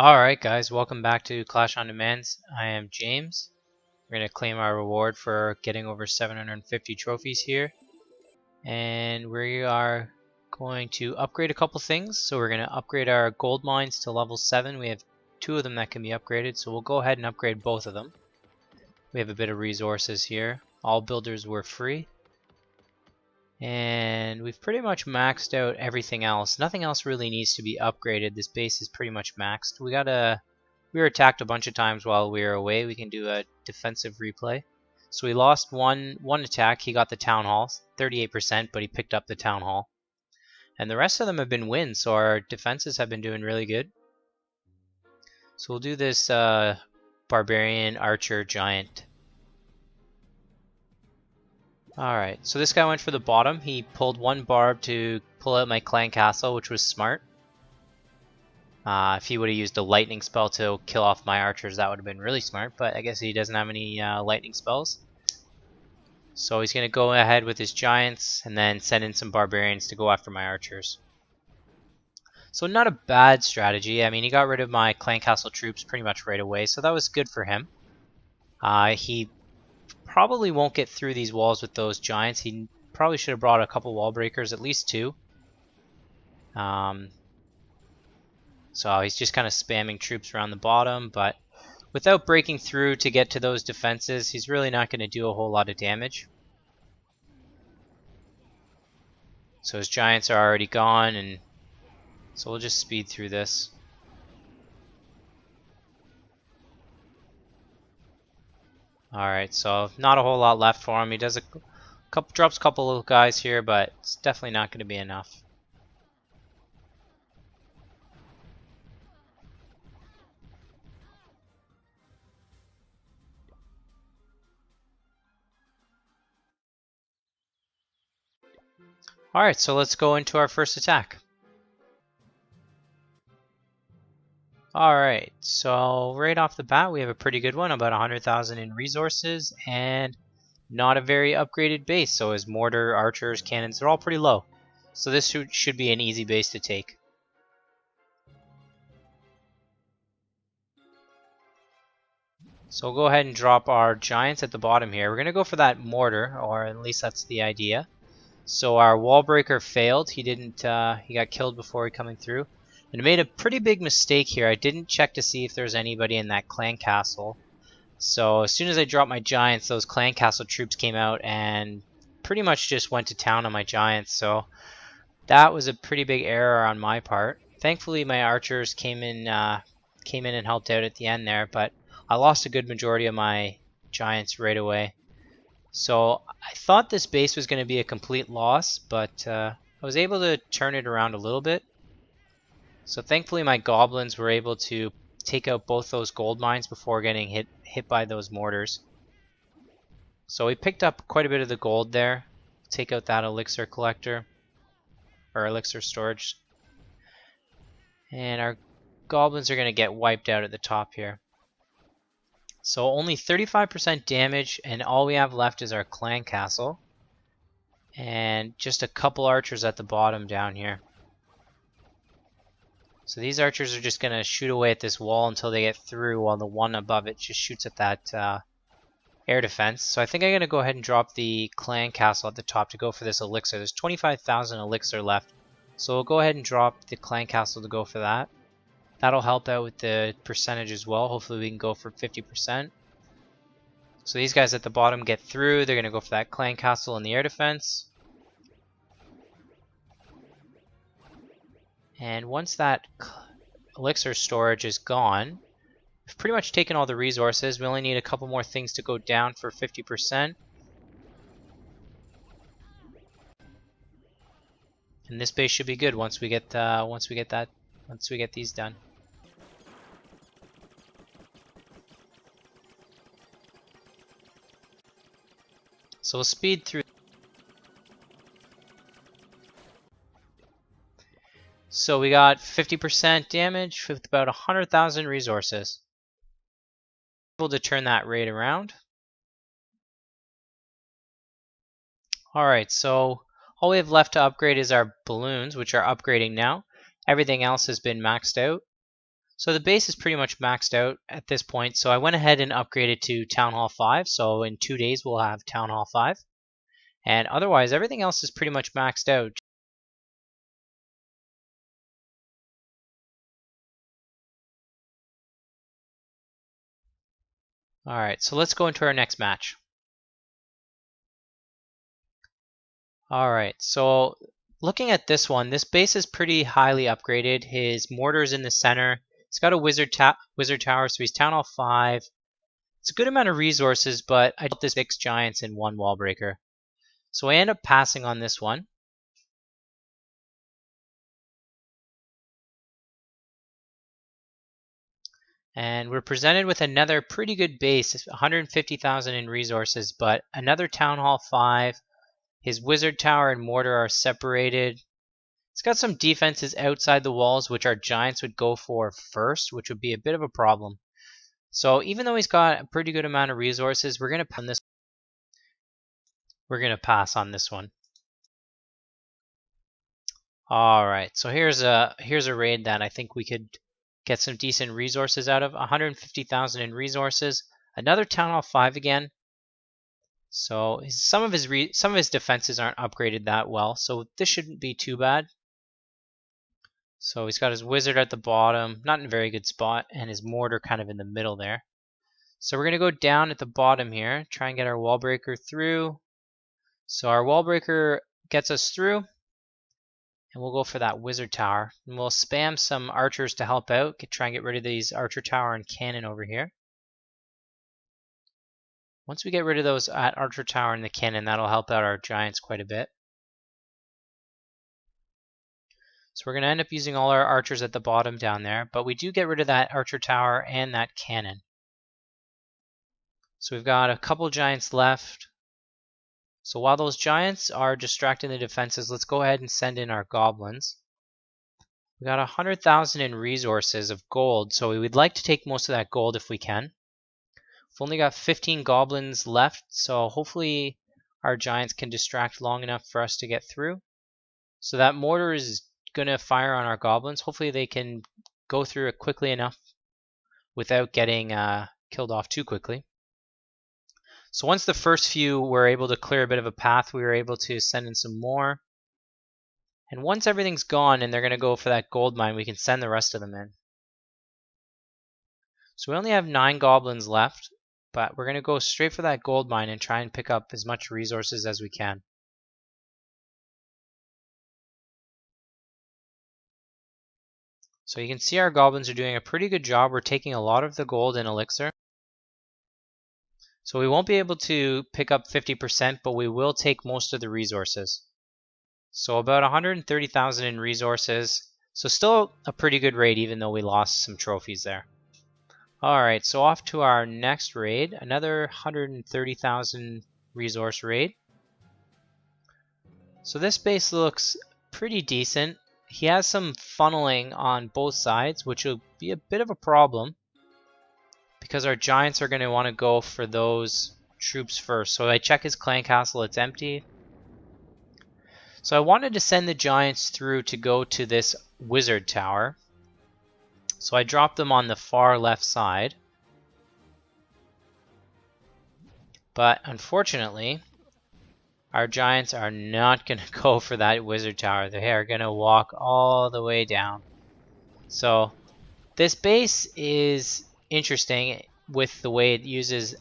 Alright guys, welcome back to Clash on Demands. I am James. We're going to claim our reward for getting over 750 trophies here. And we are going to upgrade a couple things. So we're going to upgrade our gold mines to level 7. We have 2 of them that can be upgraded, so we'll go ahead and upgrade both of them. We have a bit of resources here. All builders were free. And we've pretty much maxed out everything else. Nothing else really needs to be upgraded. This base is pretty much maxed. We were attacked a bunch of times while we were away. We can do a defensive replay. So we lost one attack. He got the town hall, 38%, but he picked up the town hall. And the rest of them have been wins, so our defenses have been doing really good. So we'll do this barbarian archer giant. Alright, so this guy went for the bottom. He pulled one barb to pull out my clan castle, which was smart. If he would have used a lightning spell to kill off my archers, that would have been really smart, but I guess he doesn't have any lightning spells. So he's going to go ahead with his giants and then send in some barbarians to go after my archers. So not a bad strategy. I mean, he got rid of my clan castle troops pretty much right away, so that was good for him. He probably won't get through these walls with those giants. He probably should have brought a couple wall breakers, at least 2. So he's just kind of spamming troops around the bottom, but without breaking through to get to those defenses, he's really not going to do a whole lot of damage. So his giants are already gone, and so we'll just speed through this. Alright, so not a whole lot left for him. He does drops a couple little guys here, but it's definitely not going to be enough. Alright, so let's go into our first attack. Alright, so right off the bat we have a pretty good one, about 100,000 in resources, and not a very upgraded base, so his mortar, archers, cannons, they're all pretty low. So this should be an easy base to take. So we'll go ahead and drop our giants at the bottom here. We're going to go for that mortar, or at least that's the idea. So our wall breaker failed. He got killed before coming through. And I made a pretty big mistake here. I didn't check to see if there's anybody in that clan castle. So as soon as I dropped my giants, those clan castle troops came out and pretty much just went to town on my giants. So that was a pretty big error on my part. Thankfully my archers came in and helped out at the end there, but I lost a good majority of my giants right away. So I thought this base was going to be a complete loss, but I was able to turn it around a little bit. So thankfully my goblins were able to take out both those gold mines before getting hit by those mortars. So we picked up quite a bit of the gold there. Take out that elixir collector, or elixir storage. And our goblins are going to get wiped out at the top here. So only 35% damage, and all we have left is our clan castle. And just a couple archers at the bottom down here. So these archers are just going to shoot away at this wall until they get through, while the one above it just shoots at that air defense. So I think I'm going to go ahead and drop the clan castle at the top to go for this elixir. There's 25,000 elixir left. So we'll go ahead and drop the clan castle to go for that. That'll help out with the percentage as well. Hopefully we can go for 50%. So these guys at the bottom get through. They're going to go for that clan castle and the air defense. And once that elixir storage is gone, we've pretty much taken all the resources. We only need a couple more things to go down for 50%. And this base should be good once we get these done. So we'll speed through. So we got 50% damage with about 100,000 resources. Able to turn that rate around. Alright, so all we have left to upgrade is our balloons, which are upgrading now. Everything else has been maxed out. So the base is pretty much maxed out at this point, so I went ahead and upgraded to Town Hall 5, so in 2 days we'll have Town Hall 5. And otherwise, everything else is pretty much maxed out. Alright, so let's go into our next match. Alright, so looking at this one, this base is pretty highly upgraded. His mortar's in the center. He's got a wizard tower, so he's Town Hall 5. It's a good amount of resources, but I built this 6 giants in 1 wall breaker. So I end up passing on this one. And we're presented with another pretty good base, 150,000 in resources, but another Town Hall 5. His wizard tower and mortar are separated. It's got some defenses outside the walls, which our giants would go for first, which would be a bit of a problem. So even though he's got a pretty good amount of resources, we're gonna pass on this one. All right, so here's a raid that I think we could get some decent resources out of. 150,000 in resources. Another Town Hall 5 again. So some of his defenses aren't upgraded that well, so this shouldn't be too bad. So he's got his wizard at the bottom, not in a very good spot, and his mortar kind of in the middle there. So we're gonna go down at the bottom here, try and get our wall breaker through. So our wall breaker gets us through. And we'll go for that wizard tower. And we'll spam some archers to help out. Try and get rid of these archer tower and cannon over here. Once we get rid of those at archer tower and the cannon, that'll help out our giants quite a bit. So we're going to end up using all our archers at the bottom down there. But we do get rid of that archer tower and that cannon. So we've got a couple giants left. So while those giants are distracting the defenses, let's go ahead and send in our goblins. We got 100,000 in resources of gold, so we would like to take most of that gold if we can. We've only got 15 goblins left, so hopefully our giants can distract long enough for us to get through. So that mortar is going to fire on our goblins. Hopefully they can go through it quickly enough without getting killed off too quickly. So once the first few were able to clear a bit of a path, we were able to send in some more. And once everything's gone and they're going to go for that gold mine, we can send the rest of them in. So we only have 9 goblins left, but we're going to go straight for that gold mine and try and pick up as much resources as we can. So you can see our goblins are doing a pretty good job. We're taking a lot of the gold and elixir. So we won't be able to pick up 50%, but we will take most of the resources. So about 130,000 in resources. So still a pretty good raid, even though we lost some trophies there. Alright, so off to our next raid. Another 130,000 resource raid. So this base looks pretty decent. He has some funneling on both sides, which will be a bit of a problem, because our giants are going to want to go for those troops first. So I check his clan castle, it's empty. So I wanted to send the giants through to go to this wizard tower. So I dropped them on the far left side. But unfortunately, our giants are not going to go for that wizard tower. They are going to walk all the way down. So this base is interesting with the way it uses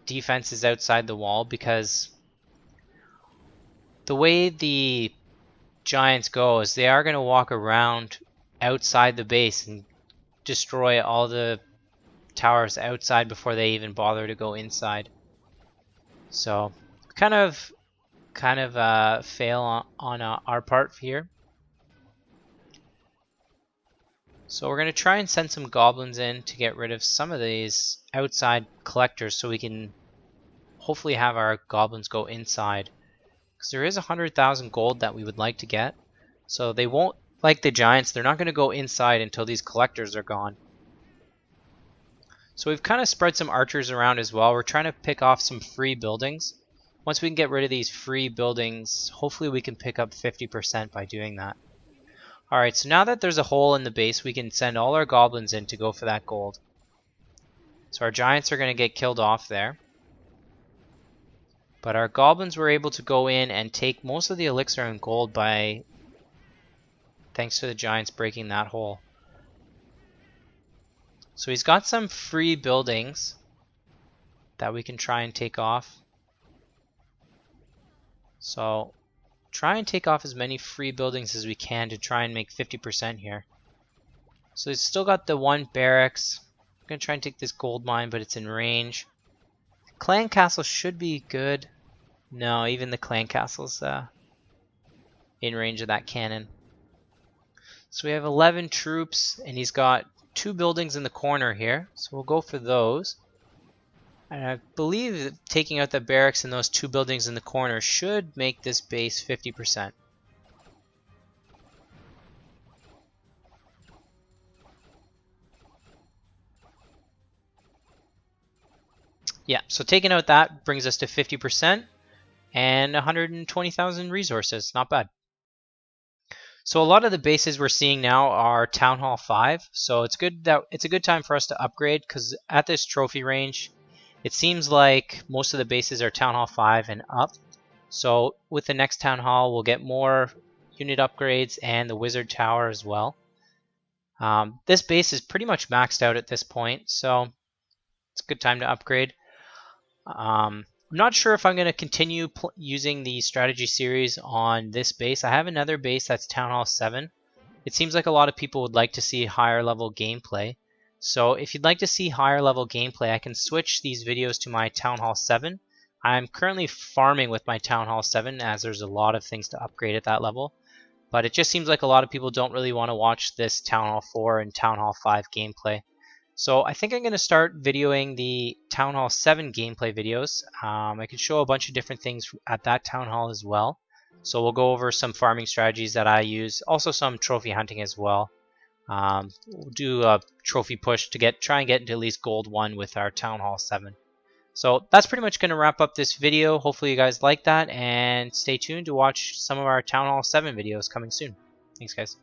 defenses outside the wall, because the way the giants go is they are going to walk around outside the base and destroy all the towers outside before they even bother to go inside. So kind of fail on our part here. So we're going to try and send some goblins in to get rid of some of these outside collectors so we can hopefully have our goblins go inside. Because there is 100,000 gold that we would like to get. So they won't, like the giants, they're not going to go inside until these collectors are gone. So we've kind of spread some archers around as well. We're trying to pick off some free buildings. Once we can get rid of these free buildings, hopefully we can pick up 50% by doing that. Alright, so now that there's a hole in the base, we can send all our goblins in to go for that gold. So our giants are going to get killed off there. But our goblins were able to go in and take most of the elixir and gold by thanks to the giants breaking that hole. So he's got some free buildings that we can try and take off. So try and take off as many free buildings as we can to try and make 50% here. So he's still got the one barracks. I'm going to try and take this gold mine, but it's in range. Clan castle should be good. No, even the clan castle's in range of that cannon. So we have 11 troops, and he's got 2 buildings in the corner here. So we'll go for those. And I believe that taking out the barracks and those 2 buildings in the corner should make this base 50%. Yeah, so taking out that brings us to 50% and 120,000 resources. Not bad. So a lot of the bases we're seeing now are Town Hall 5. So it's good that it's a good time for us to upgrade, because at this trophy range, it seems like most of the bases are Town Hall 5 and up. So with the next Town Hall, we'll get more unit upgrades and the Wizard Tower as well. This base is pretty much maxed out at this point, so it's a good time to upgrade. I'm not sure if I'm going to continue using the strategy series on this base. I have another base that's Town Hall 7. It seems like a lot of people would like to see higher level gameplay. So if you'd like to see higher level gameplay, I can switch these videos to my Town Hall 7. I'm currently farming with my Town Hall 7 as there's a lot of things to upgrade at that level. But it just seems like a lot of people don't really want to watch this Town Hall 4 and Town Hall 5 gameplay. So I think I'm going to start videoing the Town Hall 7 gameplay videos. I can show a bunch of different things at that Town Hall as well. So we'll go over some farming strategies that I use, also some trophy hunting as well. We'll do a trophy push to try and get into at least gold 1 with our Town Hall 7. So that's pretty much going to wrap up this video. Hopefully you guys like that, and stay tuned to watch some of our Town Hall 7 videos coming soon. Thanks guys.